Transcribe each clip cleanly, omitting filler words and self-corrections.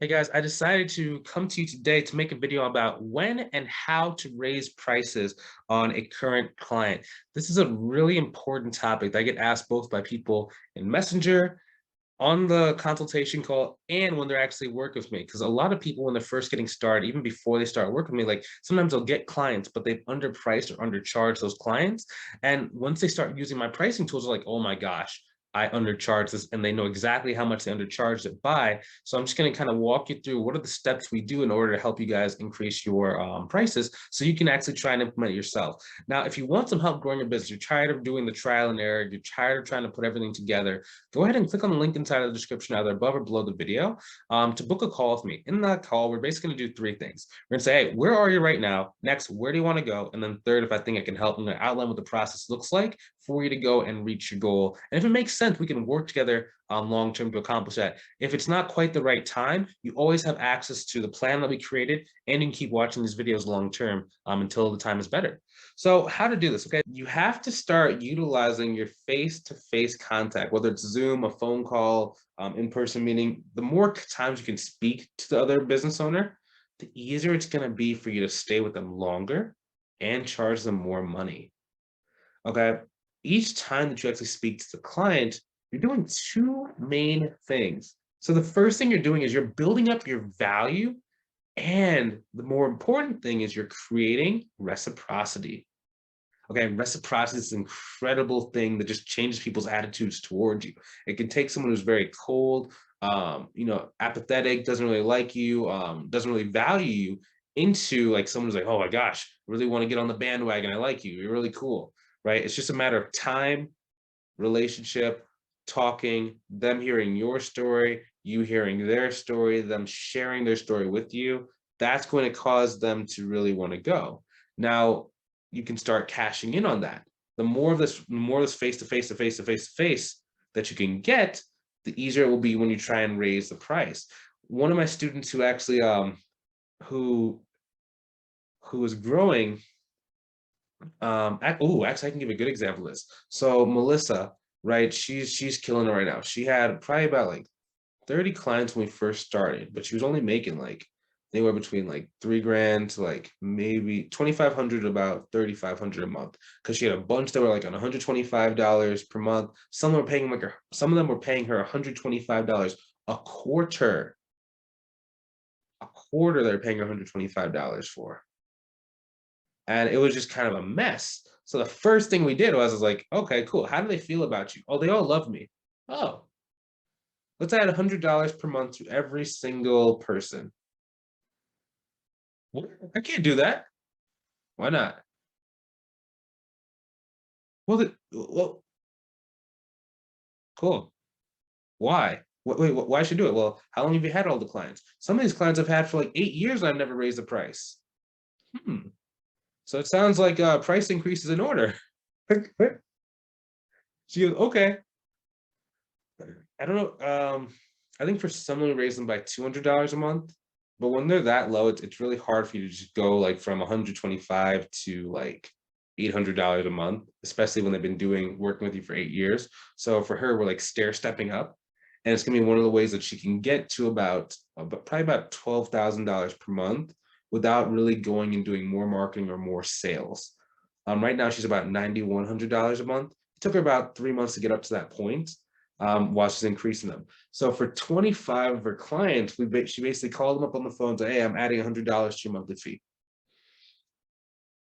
Hey guys, I decided to come to you today to make a video about when and how to raise prices on a current client. This is a really important topic that I get asked both by people in Messenger, on the consultation call, and when they're actually working with me. Because a lot of people, when they're first getting started, even before they start working with me, like sometimes they'll get clients, but they've underpriced or undercharged those clients. And once they start using my pricing tools, they're like, oh my gosh, I undercharged this, and they know exactly how much they undercharged it by. So I'm just going to kind of walk you through what are the steps we do in order to help you guys increase your prices so you can actually try and implement it yourself. Now, if you want some help growing your business, you're tired of doing the trial and error, you're tired of trying to put everything together, go ahead and click on the link inside of the description, either above or below the video, to book a call with me. In that call, we're basically going to do three things. We're going to say, hey, where are you right now? Next, where do you want to go? And then third, if I think I can help, I'm going to outline what the process looks like for you to go and reach your goal. And if it makes sense, we can work together long term to accomplish that. If it's not quite the right time, you always have access to the plan that we created, and you can keep watching these videos long term until the time is better. So how to do this, okay? You have to start utilizing your face-to-face contact, whether it's Zoom, a phone call, in-person meeting. The more times you can speak to the other business owner, the easier it's going to be for you to stay with them longer and charge them more money, okay? Each time that you actually speak to the client, you're doing two main things. So the first thing you're doing is you're building up your value, and the more important thing is you're creating reciprocity. Okay, reciprocity is an incredible thing that just changes people's attitudes towards you. It can take someone who's very cold, apathetic, doesn't really like you, doesn't really value you, into like someone who's like, oh my gosh, I really want to get on the bandwagon. I like you. You're really cool, right? It's just a matter of time, relationship, talking, them hearing your story, you hearing their story, them sharing their story with you. That's going to cause them to really want to go. Now, you can start cashing in on that. The more of this face to face to face to face to face that you can get, the easier it will be when you try and raise the price. One of my students who actually who was growing, actually I can give a good example of this. So Melissa, right? She's killing it right now. She had probably about like 30 clients when we first started, but she was only making like anywhere between like 3 grand to like maybe 2,500 to about 3,500 a month, because she had a bunch that were like on $125 per month. Some of them were paying her $125 a quarter. A quarter they're paying her $125 for. And it was just kind of a mess. So the first thing we did was like, okay, cool. How do they feel about you? Oh, they all love me. Oh, let's add $100 per month to every single person. What? I can't do that. Why not? Well, cool. Why? Wait, why should I do it? Well, how long have you had all the clients? Some of these clients I've had for like 8 years, and I've never raised the price. Hmm. So it sounds like price increase is in order. She goes, okay. I don't know. I think for someone who raised them by $200 a month, but when they're that low, it's really hard for you to just go like from 125 to like $800 a month, especially when they've been working with you for 8 years. So for her, we're like stair stepping up, and it's gonna be one of the ways that she can get to probably about $12,000 per month without really going and doing more marketing or more sales. Right now she's about $9,100 a month. It took her about 3 months to get up to that point, while she's increasing them. So for 25 of her clients, she basically called them up on the phone and said, hey, I'm adding $100 to your monthly fee.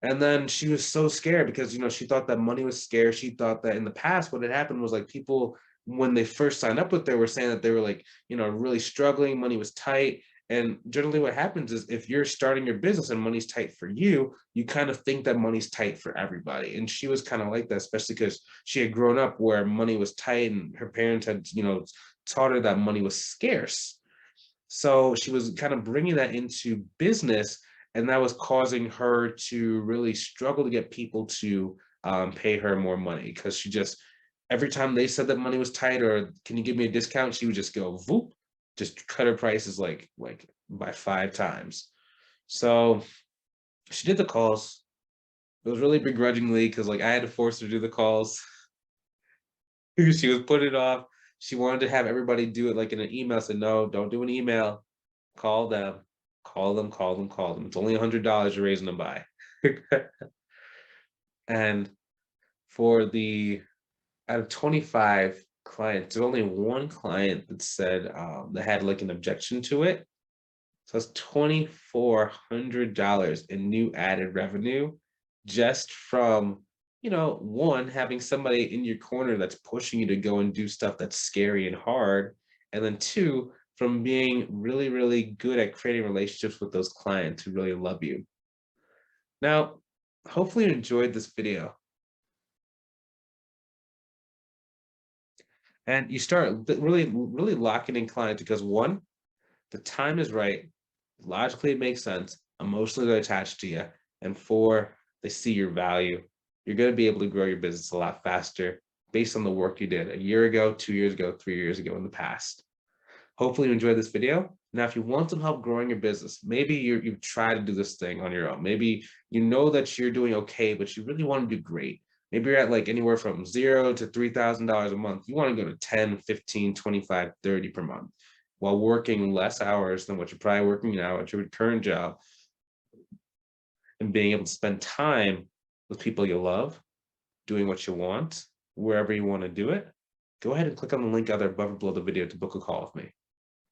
And then she was so scared because, she thought that money was scarce. She thought that in the past, what had happened was like people, when they first signed up with her, were saying that they were like, really struggling, money was tight. And generally what happens is if you're starting your business and money's tight for you, you kind of think that money's tight for everybody. And she was kind of like that, especially because she had grown up where money was tight and her parents had, taught her that money was scarce. So she was kind of bringing that into business, and that was causing her to really struggle to get people to pay her more money, because every time they said that money was tight or can you give me a discount, she would just go, whoop, just cut her prices like by 5 times. So she did the calls. It was really begrudgingly because like I had to force her to do the calls. She was putting it off. She wanted to have everybody do it like in an email. I said, no, don't do an email. Call them, call them, call them, call them. It's only $100 you're raising them by. And for the out of 25 clients, there's only one client that said that had like an objection to it. So it's $2,400 in new added revenue just from, one, having somebody in your corner that's pushing you to go and do stuff that's scary and hard. And then two, from being really, really good at creating relationships with those clients who really love you. Now, hopefully you enjoyed this video. And you start really, really locking in clients because one, the time is right. Logically, it makes sense. Emotionally, they're attached to you. And four, they see your value. You're going to be able to grow your business a lot faster based on the work you did a year ago, 2 years ago, 3 years ago in the past. Hopefully you enjoyed this video. Now, if you want some help growing your business, maybe you've tried to do this thing on your own. Maybe you know that you're doing okay, but you really want to do great. Maybe you're at like anywhere from $0 to $3,000 a month. You want to go to 10, 15, 25, 30 per month while working less hours than what you're probably working now at your current job and being able to spend time with people you love, doing what you want, wherever you want to do it. Go ahead and click on the link either above or below the video to book a call with me.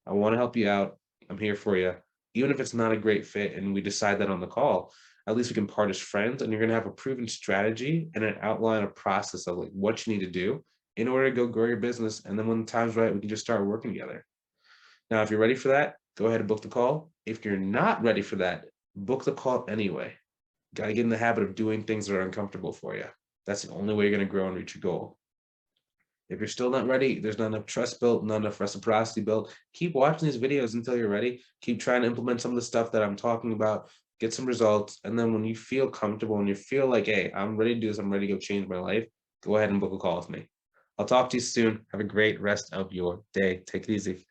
I want to help you out. I'm here for you. Even if it's not a great fit and we decide that on the call, at least we can part as friends and you're going to have a proven strategy and an outline, a process of like what you need to do in order to go grow your business. And then when the time's right, we can just start working together. Now, if you're ready for that, go ahead and book the call. If you're not ready for that, book the call anyway. Got to get in the habit of doing things that are uncomfortable for you. That's the only way you're going to grow and reach your goal. If you're still not ready, there's not enough trust built, not enough reciprocity built. Keep watching these videos until you're ready. Keep trying to implement some of the stuff that I'm talking about, get some results. And then when you feel comfortable and you feel like, hey, I'm ready to do this, I'm ready to go change my life, go ahead and book a call with me. I'll talk to you soon. Have a great rest of your day. Take it easy.